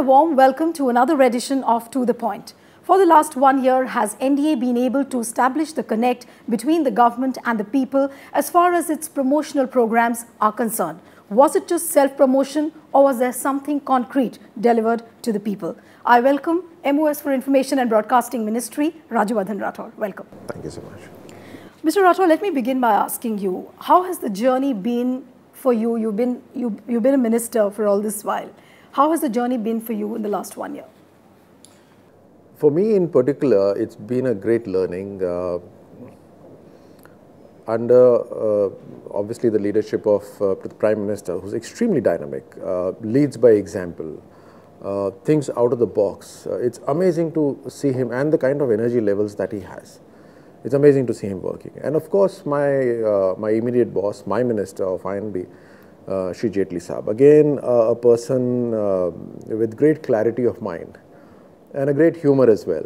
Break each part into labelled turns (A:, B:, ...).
A: warm welcome to another edition of To The Point. For the last 1 year, has NDA been able to establish the connect between the government and the people as far as its promotional programs are concerned? Was it just self-promotion or was there something concrete delivered to the people? I welcome MOS for Information and Broadcasting Ministry, Rajyavardhan Rathore. Welcome.
B: Thank you so much.
A: Mr. Rathore, let me begin by asking you, how has the journey been for you? You've been a minister for all this while. How has the journey been for you in the last 1 year?
B: For me in particular, it's been a great learning under obviously the leadership of the Prime Minister, who's extremely dynamic, leads by example, thinks out of the box. It's amazing to see him and the kind of energy levels that he has. It's amazing to see him working. And of course, my immediate boss, my Minister of INB, Shri Jaitley Sahab, again a person with great clarity of mind and a great humor as well,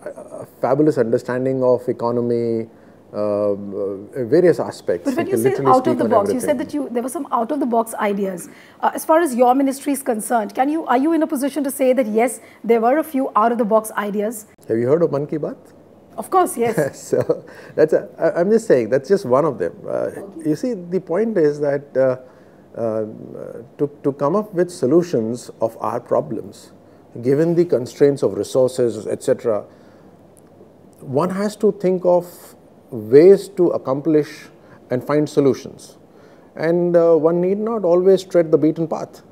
B: a fabulous understanding of economy, various aspects.
A: But when you say out of the box, you said that there were some out of the box ideas. As far as your ministry is concerned, are you in a position to say that yes, there were a few out of the box ideas?
B: Have you heard of Man Ki Baat?
A: Of course, yes.
B: So I'm just saying that's just one of them. You see, the point is that to come up with solutions of our problems, given the constraints of resources, etc., one has to think of ways to accomplish and find solutions. And one need not always tread the beaten path.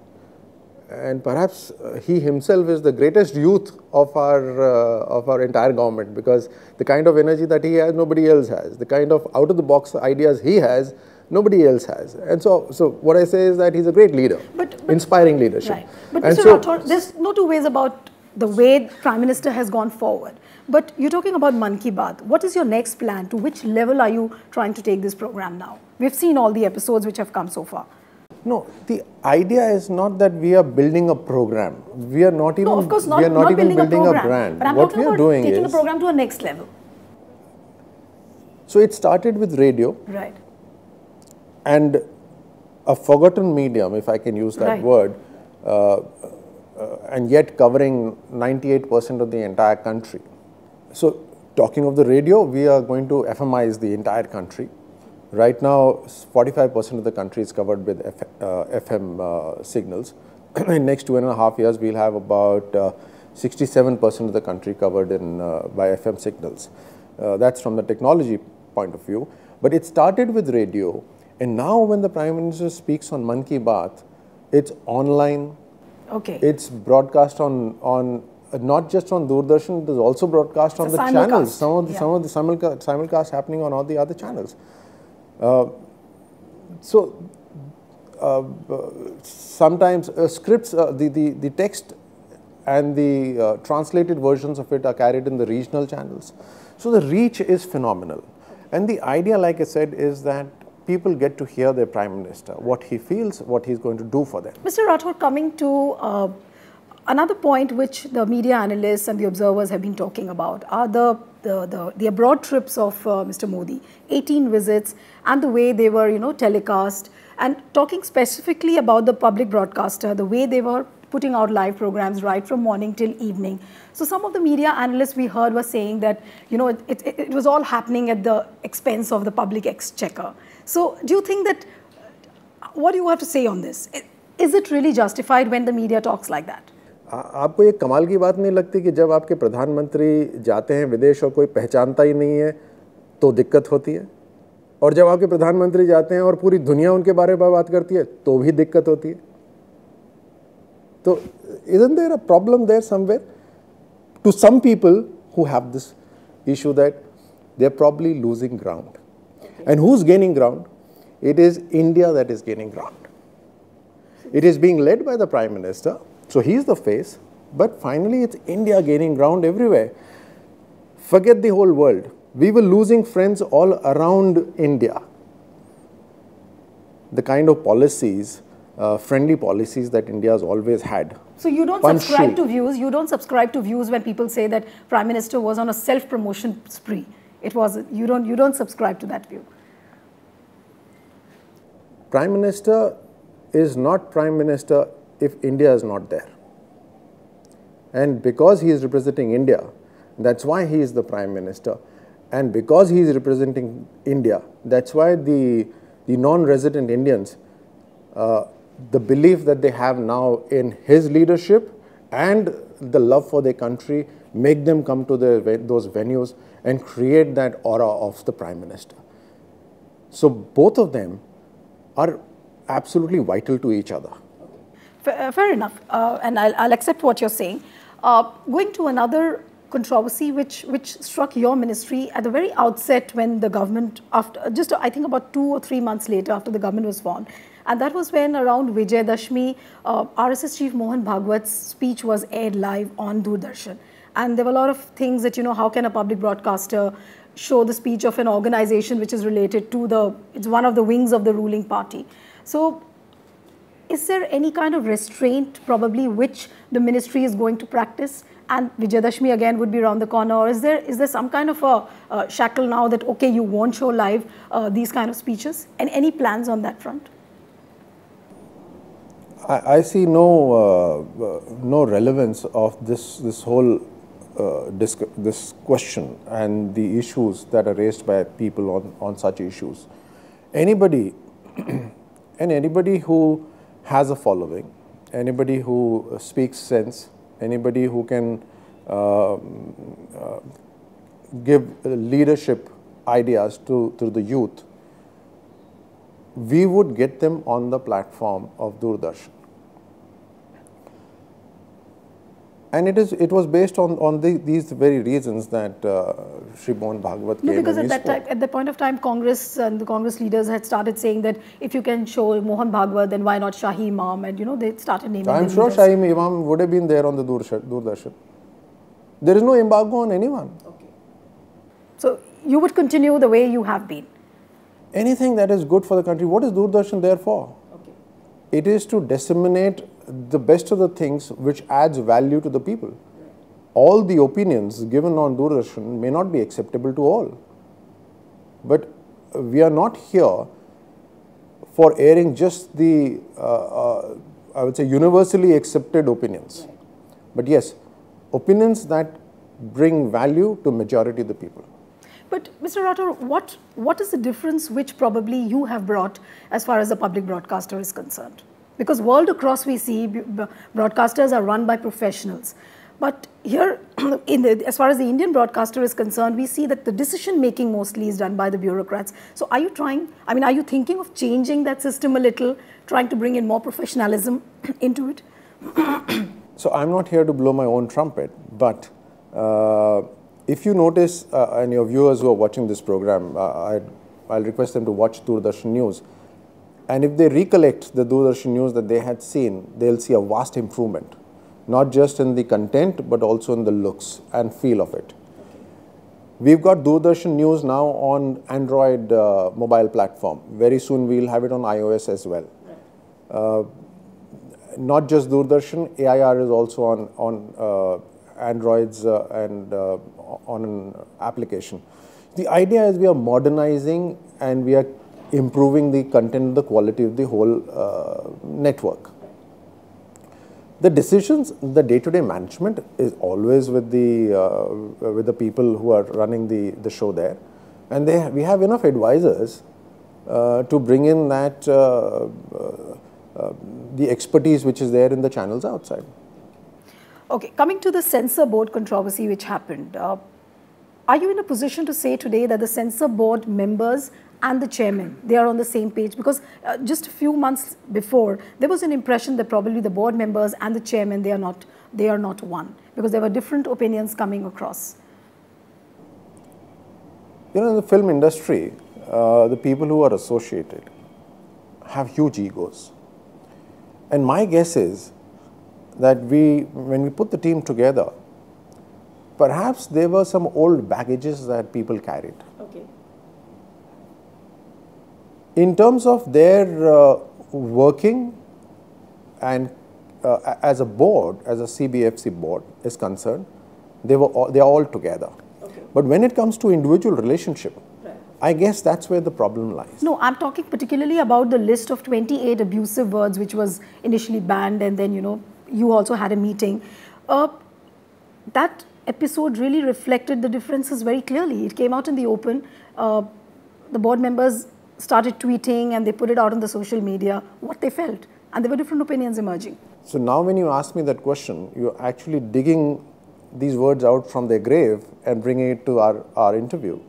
B: And perhaps he himself is the greatest youth of our entire government, because the kind of energy that he has, nobody else has. The kind of out-of-the-box ideas he has, nobody else has. And so what I say is that he's a great leader, inspiring leadership.
A: Right. But Mr. Rathore, there's no two ways about the way Prime Minister has gone forward. But you're talking about Man Ki Baat. What is your next plan? To which level are you trying to take this program now? We've seen all the episodes which have come so far.
B: No, the idea is not that we are building a program. We are not even,
A: no, of course not,
B: we are not even building a
A: brand. But I'm
B: what
A: talking
B: we are
A: about
B: doing
A: taking
B: is,
A: the program to a next level.
B: So it started with radio.
A: Right.
B: And a forgotten medium, if I can use that word, and yet covering 98% of the entire country. So talking of the radio, we are going to FMize the entire country. Right now, 45% of the country is covered with FM signals. In next 2.5 years, we'll have about 67% of the country covered by FM signals. That's from the technology point of view. But it started with radio, and now when the Prime Minister speaks on Man Ki Baat, it's online.
A: Okay.
B: It's broadcast on not just on Doordarshan, it is also broadcast on the channels. Some of the simulcast happening on all the other channels. Sometimes scripts, the text and the translated versions of it are carried in the regional channels. So the reach is phenomenal. And the idea, like I said, is that people get to hear their Prime Minister, what he feels, what he's going to do for them.
A: Mr. Rathore, coming to another point which the media analysts and the observers have been talking about are the abroad trips of Mr. Modi, 18 visits, and the way they were, telecast, and talking specifically about the public broadcaster, the way they were putting out live programs right from morning till evening. So some of the media analysts we heard were saying that, it was all happening at the expense of the public exchequer. So do you think that, what do you have to say on this? Is it really justified when the media talks like that?
B: आपको ये कमाल की बात नहीं लगती कि जब आपके प्रधानमंत्री जाते हैं विदेश और कोई पहचानता ही नहीं है तो दिक्कत होती है, और जब आपके प्रधानमंत्री जाते हैं और पूरी दुनिया उनके बारे में बात करती है तो भी दिक्कत होती है? तो isn't there a problem there somewhere? To some people who have this issue that they are probably losing ground. And who's gaining ground? It is India that is gaining ground. It is being led by the Prime Minister. So he's the face, but finally it's India gaining ground everywhere. Forget the whole world. We were losing friends all around India. The kind of policies, friendly policies that India has always had.
A: So you don't subscribe to views. You don't subscribe to views when people say that Prime Minister was on a self-promotion spree. It was you don't subscribe to that view.
B: Prime Minister is not Prime Minister if India is not there. And because he is representing India, that's why he is the Prime Minister. And because he is representing India, that's why the non-resident Indians, the belief that they have now in his leadership and the love for their country make them come to those venues and create that aura of the Prime Minister. So both of them are absolutely vital to each other.
A: Fair enough, and I'll accept what you're saying. Going to another controversy which struck your ministry at the very outset when the government, after just I think about 2 or 3 months later after the government was formed, and that was when around Vijayadashmi, RSS Chief Mohan Bhagwat's speech was aired live on Doordarshan. And there were a lot of things that, how can a public broadcaster show the speech of an organization which is related to it's one of the wings of the ruling party. So is there any kind of restraint probably which the ministry is going to practice? And Vijayadashmi again would be around the corner, or is there some kind of a shackle now that, okay, you won't show live these kind of speeches? And any plans on that front?
B: I see no relevance of this whole this question and the issues that are raised by people on such issues. Anybody and anybody who has a following, anybody who speaks sense, anybody who can give leadership ideas to the youth, we would get them on the platform of Doordarshan. And it was based on these very reasons that Shri Mohan Bhagwat came.
A: No, because at that point of time, Congress and the Congress leaders had started saying that if you can show Mohan Bhagwat, then why not Shahi Imam? And they started naming.
B: I'm sure Shahi Imam would have been there on the Doordarshan. There is no embargo on anyone.
A: Okay. So you would continue the way you have been.
B: Anything that is good for the country. What is Doordarshan there for?
A: Okay.
B: It is to disseminate the best of the things which adds value to the people. Right. All the opinions given on Doordarshan may not be acceptable to all. But we are not here for airing just the, I would say, universally accepted opinions. Right. But yes, opinions that bring value to majority of the people.
A: But Mr. Rathore, what is the difference which probably you have brought as far as the public broadcaster is concerned? Because world across we see broadcasters are run by professionals. But here, as far as the Indian broadcaster is concerned, we see that the decision making mostly is done by the bureaucrats. So are you thinking of changing that system a little, trying to bring in more professionalism into it?
B: So I'm not here to blow my own trumpet, but if you notice, and your viewers who are watching this program, I'll request them to watch Doordarshan News. And if they recollect the Doordarshan News that they had seen, they'll see a vast improvement, not just in the content, but also in the looks and feel of it. We've got Doordarshan News now on Android mobile platform. Very soon we'll have it on iOS as well. Not just Doordarshan, AIR is also on Androids and on an application. The idea is we are modernizing and we are improving the content, the quality of the whole network. The decisions, the day-to-day management is always with the people who are running the show there, and we have enough advisors to bring in that the expertise which is there in the channels outside.
A: Okay, coming to the censor board controversy which happened, are you in a position to say today that the censor board members and the chairman, they are on the same page? Because just a few months before, there was an impression that probably the board members and the chairman, they are not one, because there were different opinions coming across.
B: In the film industry, the people who are associated have huge egos. And my guess is that when we put the team together, perhaps there were some old baggages that people carried.
A: Okay.
B: In terms of their working and as a board, as a CBFC board is concerned, they are all together. Okay. But when it comes to individual relationship, right, I guess that's where the problem lies.
A: No, I'm talking particularly about the list of 28 abusive words which was initially banned, and then you also had a meeting. that episode really reflected the differences very clearly. It came out in the open. The board members started tweeting and they put it out on the social media what they felt, and there were different opinions emerging.
B: So now when you ask me that question, you're actually digging these words out from their grave and bringing it to our interview.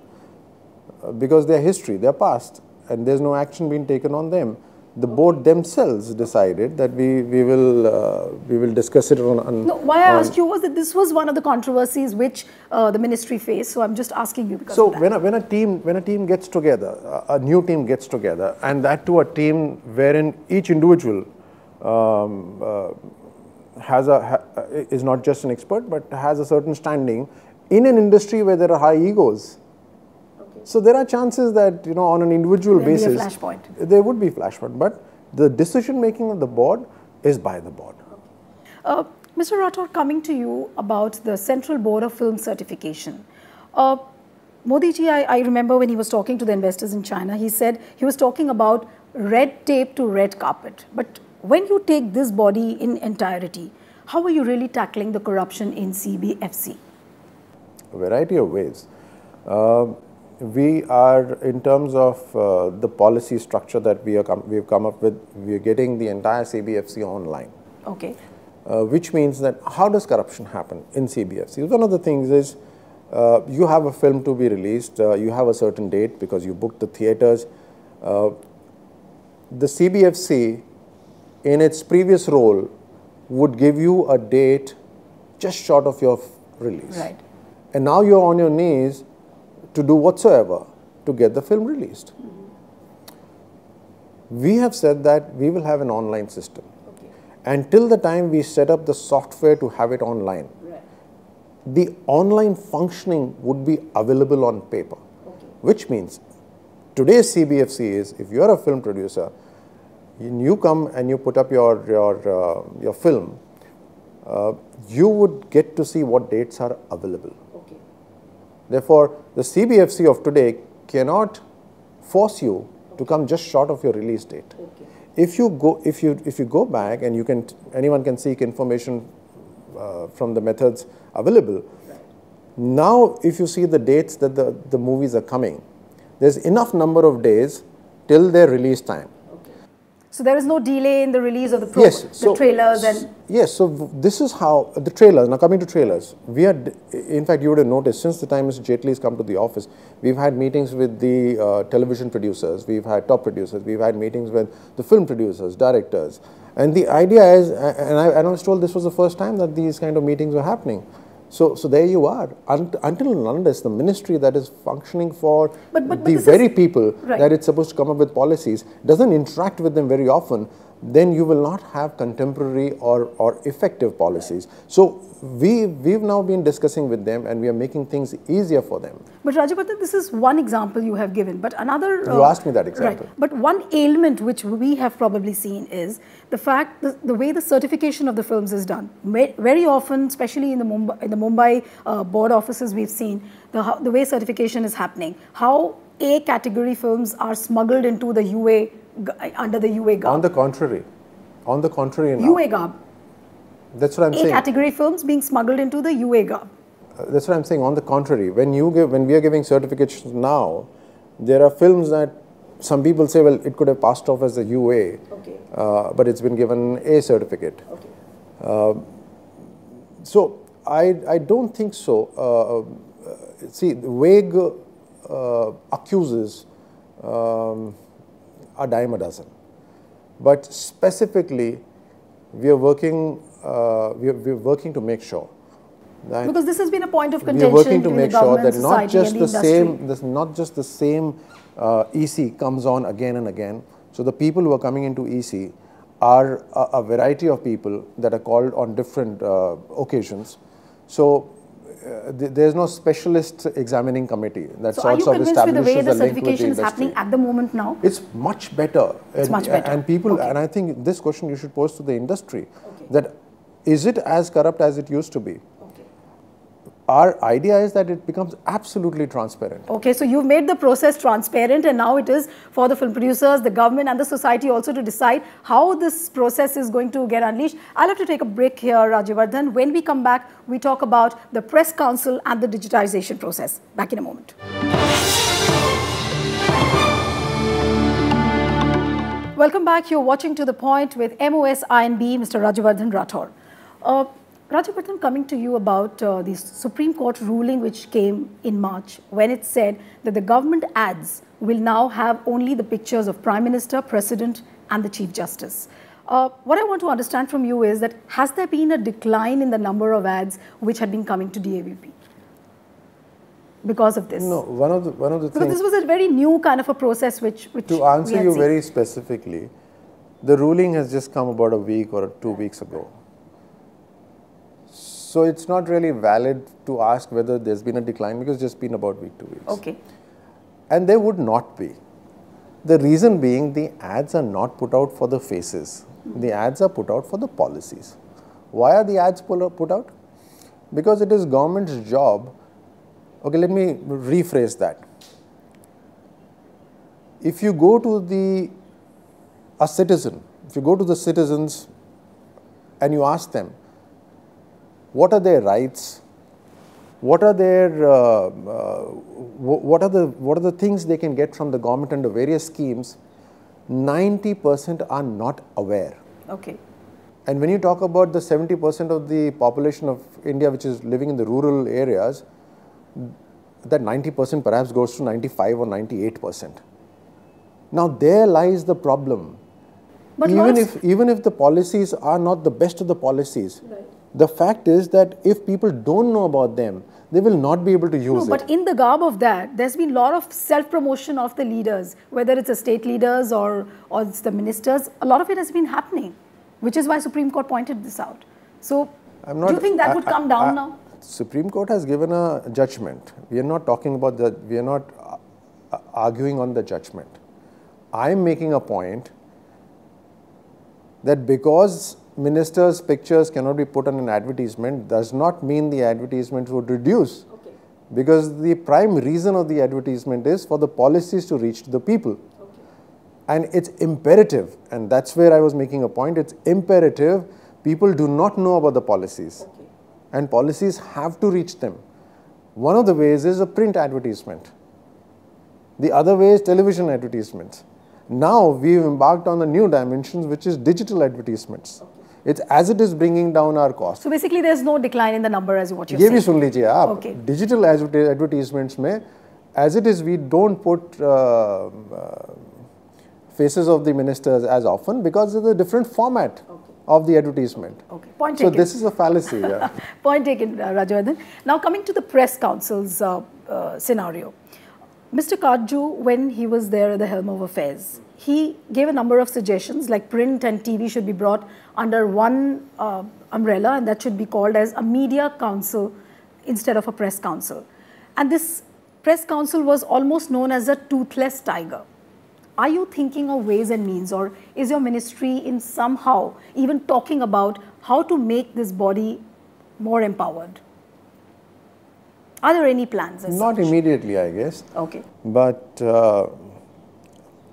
B: Because they're history, they're past, and there's no action being taken on them. The board themselves decided that we will discuss it on.
A: No, why I asked you was that this was one of the controversies which the ministry faced. So I'm just asking you because.
B: So when a team gets together, a new team gets together, and that to a team wherein each individual is not just an expert but has a certain standing in an industry where there are high egos. So there are chances that, you know, on an individual basis, there would be flashpoint, but the decision making of the board is by the board.
A: Mr. Rathore, coming to you about the Central Board of Film Certification. Modi ji, I remember when he was talking to the investors in China, he said he was talking about red tape to red carpet. But when you take this body in entirety, how are you really tackling the corruption in CBFC?
B: A variety of ways. We are, in terms of the policy structure that we've come up with, we are getting the entire CBFC online.
A: Okay.
B: Which means that how does corruption happen in CBFC? One of the things is you have a film to be released, you have a certain date because you booked the theatres. The CBFC, in its previous role, would give you a date just short of your release.
A: Right.
B: And now you're on your knees to do whatsoever to get the film released. We have said that we will have an online system. Okay. Until the time we set up the software to have it online, right, the online functioning would be available on paper. Okay. Which means today's CBFC is, if you're a film producer, you come and you put up your film, you would get to see what dates are available. Okay. Therefore, the CBFC of today cannot force you to come just short of your release date. Okay. If you go back and anyone can seek information from the methods available. Right. Now, if you see the dates that the movies are coming, there's enough number of days till their release time.
A: So there is no delay in the release of the trailers and...
B: Yes, so this is how the trailers, now coming to trailers, we are, in fact you would have noticed since the time Mr. Jaitley has come to the office, we've had meetings with the television producers, we've had top producers, we've had meetings with the film producers, directors, and the idea is, and I was told this was the first time that these kind of meetings were happening. So there you are. Until and unless the ministry that is functioning for the very people that it's supposed to come up with policies doesn't interact with them very often, then you will not have contemporary or effective policies. So we've now been discussing with them and we are making things easier for them.
A: But Rajyavardhan, this is one example you have given, but another...
B: you asked me that example.
A: Right. But one ailment which we have probably seen is the fact that the way the certification of the films is done. Very often, especially in the Mumbai board offices, we've seen the way certification is happening. How A category films are smuggled into the UA, under the UA garb.
B: On the contrary now.
A: UA garb.
B: That's what I'm saying.
A: A category films being smuggled into the UA garb.
B: That's what I'm saying. On the contrary, when we are giving certifications now, there are films that some people say, well, it could have passed off as a UA, okay, but it's been given A certificate. Okay. So I don't think so. See, vague accuses a dime a dozen, but specifically, we are working. We're working to make sure that,
A: because this has been a point of contention.
B: We're working to make sure that
A: not just
B: the same EC comes on again and again. So the people who are coming into EC are a variety of people that are called on different occasions. So there's no specialist examining committee that
A: so
B: sorts of establishes
A: a link with the way the certification is happening at the moment now?
B: It's much better.
A: It's much better.
B: And people, okay, and I think this question you should pose to the industry, okay, that is it as corrupt as it used to be? Okay. our idea is that it becomes absolutely transparent.
A: Okay, so you've made the process transparent, and now it is for the film producers, the government and the society also to decide how this process is going to get unleashed. I'll have to take a break here, Rajyavardhan. When we come back, we talk about the press council and the digitization process. Back in a moment. Welcome back. You're watching To The Point with MOS INB, Mr. Rajyavardhan Rathore. Rajyavardhan, coming to you about the Supreme Court ruling which came in March, when it said that the government ads will now have only the pictures of Prime Minister, President and the Chief Justice. What I want to understand from you is that has there been a decline in the number of ads which had been coming to DAVP because of this?
B: No, one of the
A: because
B: things,
A: this was a very new kind of a process which
B: to answer you very specifically, the ruling has just come about a week or 2 weeks ago. So it's not really valid to ask whether there's been a decline because it's just been about a week, 2 weeks.
A: Okay.
B: And there would not be. The reason being the ads are not put out for the faces. The ads are put out for the policies. Why are the ads put out? Because it is government's job. Okay, let me rephrase that. If you go to a citizen, if you go to the citizens and you ask them, what are their rights? What are their what are the things they can get from the government under various schemes? 90% are not aware.
A: Okay.
B: And when you talk about the 70% of the population of India which is living in the rural areas, that 90% perhaps goes to 95 or 98%. Now there lies the problem. But even if the policies are not the best of the policies, right. The fact is that if people don't know about them, they will not be able to use it.
A: But in the garb of that, there's been a lot of self-promotion of the leaders, whether it's the state leaders or it's the ministers. A lot of it has been happening, which is why Supreme Court pointed this out. So, do you think that would come down now?
B: Supreme Court has given a judgment. We are not talking about that. We are not arguing on the judgment. I am making a point that because ministers' pictures cannot be put on an advertisement does not mean the advertisement would reduce. Okay. Because the prime reason of the advertisement is for the policies to reach to the people. Okay. And it's imperative, and that's where I was making a point, it's imperative people do not know about the policies. Okay. And policies have to reach them. One of the ways is a print advertisement. The other way is television advertisements. Now we've embarked on the new dimensions, which is digital advertisements. Okay. It's as it is bringing down our cost.
A: So basically there's no decline in the number as what you're saying.
B: ये भी सुन लीजिए आप.
A: Okay.
B: Digital advertisements में, as it is, we don't put faces of the ministers as often because of the different format of the advertisement.
A: Okay. Point taken.
B: So this is a fallacy. Yeah.
A: Point taken, Rajyavardhan. Now coming to the press council's scenario. Mr. Kajju, when he was there at the helm of affairs, he gave a number of suggestions like print and TV should be brought under one umbrella, and that should be called as a media council instead of a press council. And this press council was almost known as a toothless tiger. Are you thinking of ways and means, or is your ministry in somehow even talking about how to make this body more empowered? Are there any plans?
B: Not immediately, I guess.
A: Okay.
B: But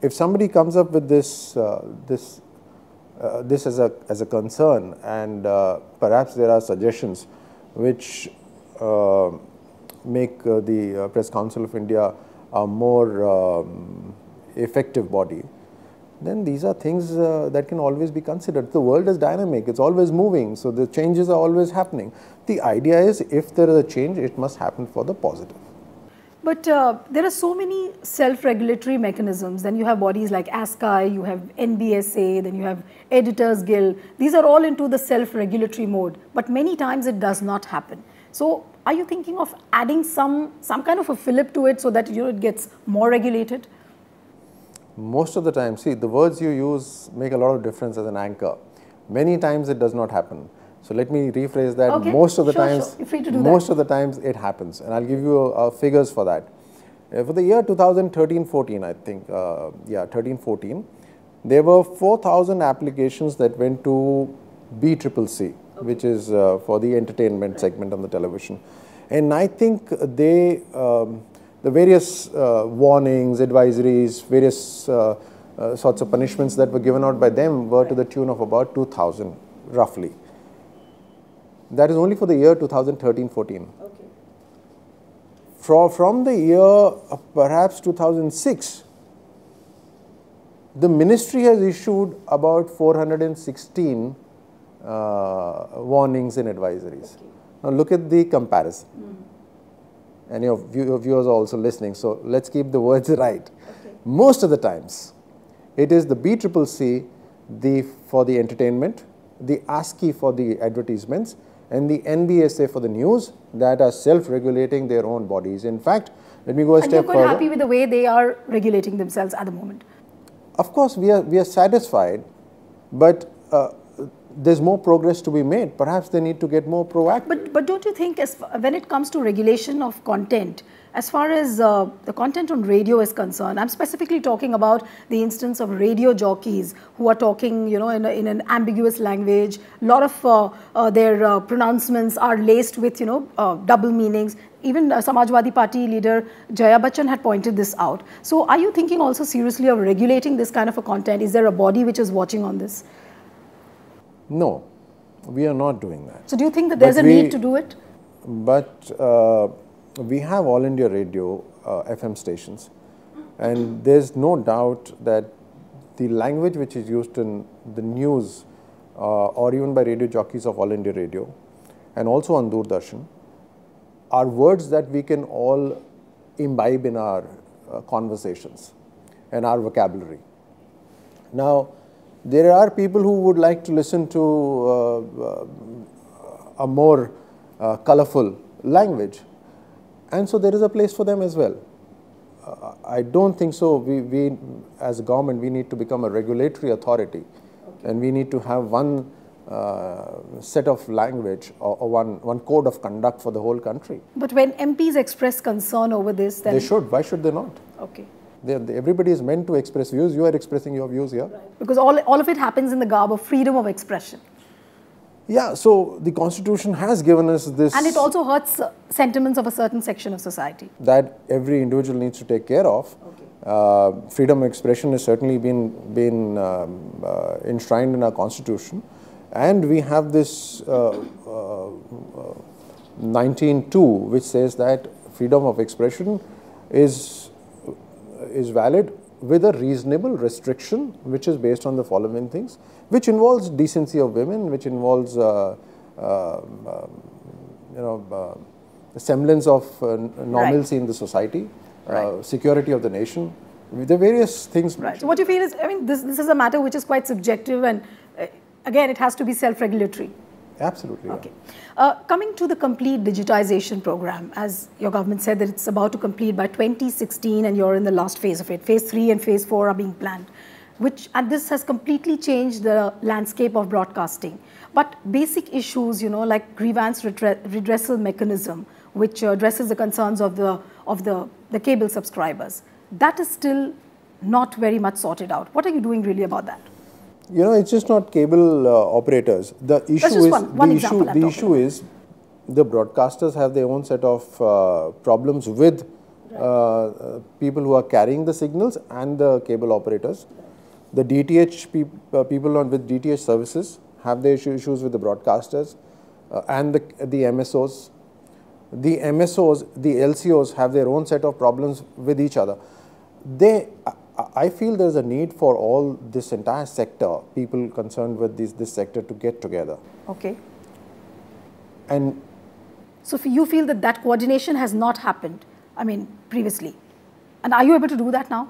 B: if somebody comes up with this as a concern, and perhaps there are suggestions which make the Press Council of India a more effective body, then these are things that can always be considered. The world is dynamic, it's always moving, so the changes are always happening. The idea is if there is a change, it must happen for the positive.
A: But there are so many self-regulatory mechanisms. Then you have bodies like ASCI, you have NBSA, then you have Editors Guild. These are all into the self-regulatory mode, but many times it does not happen. So are you thinking of adding some kind of a fillip to it so that it gets more regulated?
B: Most of the time, see, the words you use make a lot of difference as an anchor. Many times it does not happen. So let me rephrase that.
A: Okay.
B: Most of the times it happens, and I'll give you figures for that. For the year 2013-14, I think, 13-14, there were 4,000 applications that went to BCCC, which is for the entertainment segment on the television. And I think they, the various warnings, advisories, various sorts of punishments that were given out by them were to the tune of about 2,000, roughly. That is only for the year 2013-14.
A: Okay.
B: From the year perhaps 2006, the ministry has issued about 416 warnings and advisories. Okay. Now look at the comparison. And your viewers are also listening, so let's keep the words right. Okay. Most of the times, it is the BCCC for the entertainment, the ASCII for the advertisements, and the NBSA for the news that are self-regulating their own bodies. In fact, let me go a step further.
A: And you're quite happy with the way they are regulating themselves at the moment?
B: Of course, we are satisfied, but there's more progress to be made. Perhaps they need to get more proactive.
A: But don't you think when it comes to regulation of content, as far as the content on radio is concerned, I'm specifically talking about the instance of radio jockeys who are talking, you know, in an ambiguous language. A lot of their pronouncements are laced with, you know, double meanings. Even Samajwadi Party leader Jaya Bachchan had pointed this out. So are you thinking also seriously of regulating this kind of a content? Is there a body which is watching on this?
B: No, we are not doing that.
A: So do you think that there's a need to do it?
B: But we have All India Radio FM stations, and there's no doubt that the language which is used in the news or even by radio jockeys of All India Radio and also on Doordarshan are words that we can all imbibe in our conversations and our vocabulary. Now, there are people who would like to listen to a more colorful language, and so there is a place for them as well. I don't think so. We as a government, we need to become a regulatory authority, and we need to have one set of language or one code of conduct for the whole country.
A: But when MPs express concern over this, then...
B: They should. Why should they not?
A: Okay.
B: Everybody is meant to express views. You are expressing your views here.
A: Right. Because all of it happens in the garb of freedom of expression.
B: Yeah, so the Constitution has given us this...
A: And it also hurts sentiments of a certain section of society.
B: That every individual needs to take care of. Okay. Freedom of expression has certainly been enshrined in our Constitution. And we have this 19(2), which says that freedom of expression is valid with a reasonable restriction, which is based on the following things, which involves decency of women, which involves semblance of normalcy in the society, security of the nation, the various things.
A: Right. So what you feel is, I mean, this is a matter which is quite subjective, and again, it has to be self-regulatory.
B: Absolutely.
A: Okay. Coming to the complete digitization program, as your government said that it's about to complete by 2016, and you're in the last phase of it. Phase 3 and phase 4 are being planned, and this has completely changed the landscape of broadcasting. But basic issues, you know, like grievance redressal mechanism, which addresses the concerns of the cable subscribers, that is still not very much sorted out. What are you doing really about that?
B: You know, it's just not cable operators. The issue is the broadcasters have their own set of problems with people who are carrying the signals and the cable operators. The DTH people with DTH services have their issues with the broadcasters and the MSOs. The MSOs, the LCOs have their own set of problems with each other. I feel there's a need for all this entire sector, people concerned with this sector, to get together.
A: Okay.
B: And
A: so you feel that coordination has not happened, I mean, previously. And are you able to do that now?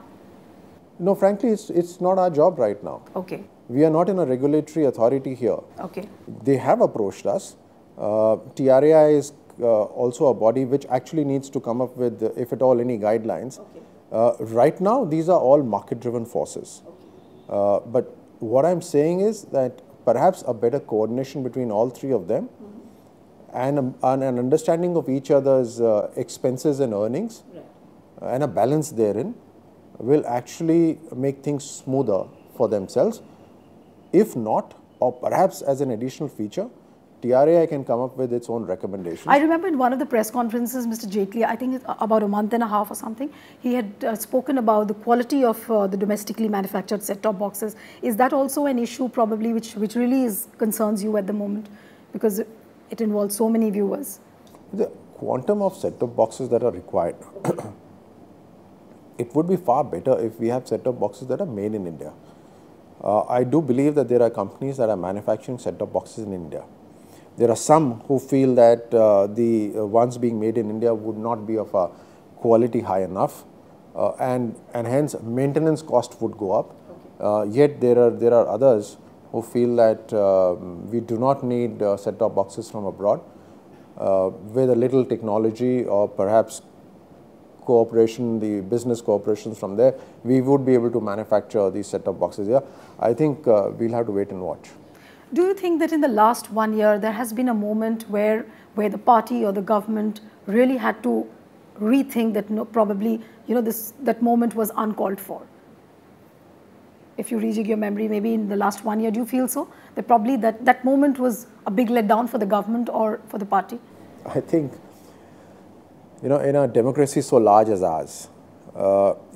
B: No, frankly, it's not our job right now.
A: Okay.
B: We are not in a regulatory authority here.
A: Okay.
B: They have approached us. TRAI is also a body which actually needs to come up with, if at all, any guidelines. Okay. Right now, these are all market-driven forces. Okay. But what I'm saying is that perhaps a better coordination between all three of them, and an understanding of each other's expenses and earnings, and a balance therein, will actually make things smoother for themselves. If not, or perhaps as an additional feature, TRAI can come up with its own recommendations.
A: I remember in one of the press conferences, Mr. Jaitley, I think about a month and a half or something, he had spoken about the quality of the domestically manufactured set-top boxes. Is that also an issue probably which really concerns you at the moment? Because it involves so many viewers.
B: The quantum of set-top boxes that are required, it would be far better if we have set-top boxes that are made in India. I do believe that there are companies that are manufacturing set-top boxes in India. There are some who feel that the ones being made in India would not be of a quality high enough, and hence maintenance cost would go up. Okay. Yet there are others who feel that we do not need set-top boxes from abroad. With a little technology or perhaps cooperation, the business cooperations from there, we would be able to manufacture these set-top boxes here. I think we'll have to wait and watch.
A: Do you think that in the last 1 year there has been a moment where the party or the government really had to rethink that probably that moment was uncalled for? If you rejig your memory, maybe in the last 1 year, do you feel so? That probably that moment was a big letdown for the government or for the party?
B: I think, in a democracy so large as ours,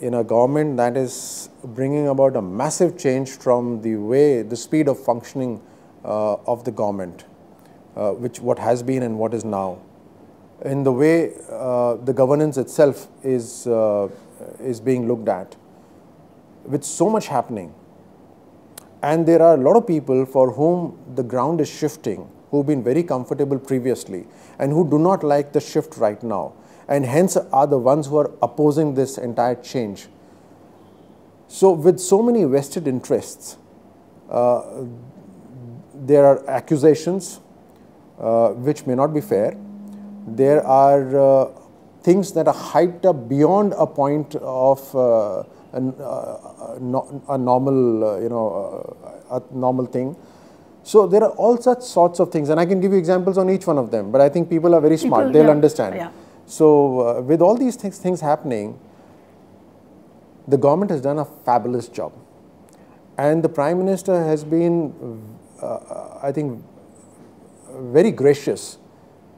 B: in a government that is bringing about a massive change from the speed of functioning of the government, what has been and what is now, in the way the governance itself is being looked at, with so much happening, and there are a lot of people for whom the ground is shifting, who've been very comfortable previously and who do not like the shift right now, and hence are the ones who are opposing this entire change. So with so many vested interests, there are accusations which may not be fair. There are things that are hyped up beyond a point of a normal, a normal thing. So there are all such sorts of things, and I can give you examples on each one of them, but I think people are very smart, they'll understand. Yeah. So with all these things happening, the government has done a fabulous job. And the Prime Minister has been, I think, very gracious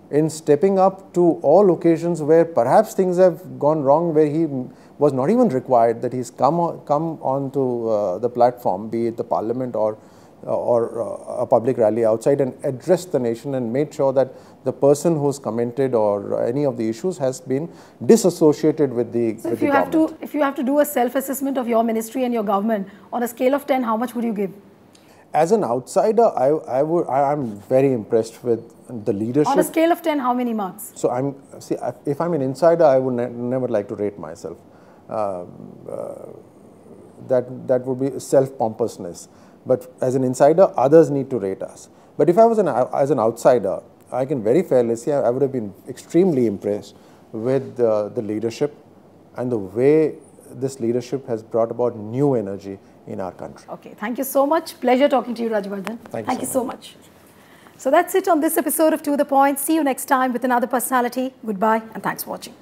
B: in stepping up to all occasions where perhaps things have gone wrong, where he was not even required, that he's come onto the platform, be it the parliament or a public rally outside, and addressed the nation and made sure that the person who's commented or any of the issues has been disassociated with the government.
A: If you have to do a self-assessment of your ministry and your government, on a scale of 10, how much would you give?
B: As an outsider, I'm very impressed with the leadership.
A: On a scale of 10, how many marks?
B: So if I'm an insider, I would never like to rate myself. That would be self-pompousness. But as an insider, others need to rate us. But if I was as an outsider, I can very fairly say I would have been extremely impressed with the leadership and the way this leadership has brought about new energy in our country.
A: Okay, thank you so much. Pleasure talking to you, Rajyavardhan. Thank you so much. So that's it on this episode of To The Point. See you next time with another personality. Goodbye and thanks for watching.